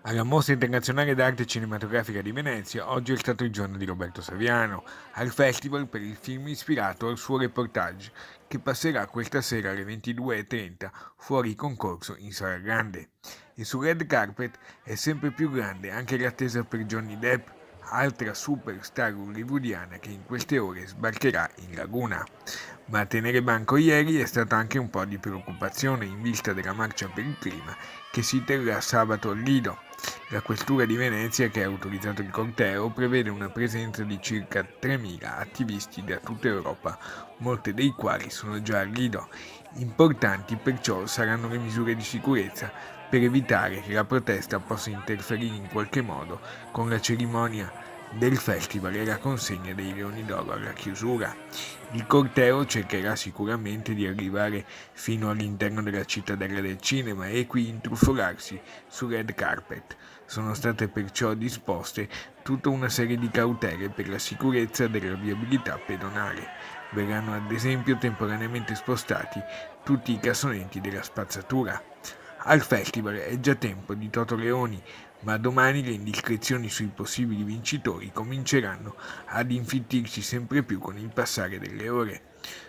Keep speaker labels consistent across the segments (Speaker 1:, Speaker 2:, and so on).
Speaker 1: Alla Mostra Internazionale d'Arte Cinematografica di Venezia, oggi è stato il giorno di Roberto Saviano, al Festival per il film ispirato al suo reportage, che passerà questa sera alle 22:30 fuori concorso in Sala Grande. E sul red carpet è sempre più grande anche l'attesa per Johnny Depp, altra superstar hollywoodiana che in queste ore sbarcherà in laguna. Ma a tenere banco ieri è stata anche un po' di preoccupazione in vista della marcia per il clima che si terrà sabato al Lido. La questura di Venezia, che ha autorizzato il corteo, prevede una presenza di circa 3.000 attivisti da tutta Europa, molte dei quali sono già al Lido. Importanti perciò saranno le misure di sicurezza per evitare che la protesta possa interferire in qualche modo con la cerimonia del festival e la consegna dei Leoni d'Oro alla chiusura. Il corteo cercherà sicuramente di arrivare fino all'interno della cittadella del cinema e qui intrufolarsi sul red carpet. Sono state perciò disposte tutta una serie di cautele per la sicurezza della viabilità pedonale. Verranno ad esempio temporaneamente spostati tutti i cassoneti della spazzatura. Al festival è già tempo di Toto Leoni, ma domani le indiscrezioni sui possibili vincitori cominceranno ad infittirsi sempre più con il passare delle ore.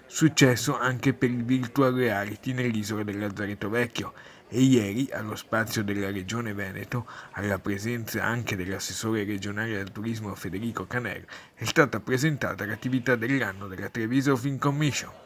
Speaker 1: Successo anche per il virtual reality nell'isola del Lazzaretto Vecchio e ieri, allo spazio della Regione Veneto, alla presenza anche dell'assessore regionale al turismo Federico Caner, è stata presentata l'attività dell'anno della Treviso Film Commission.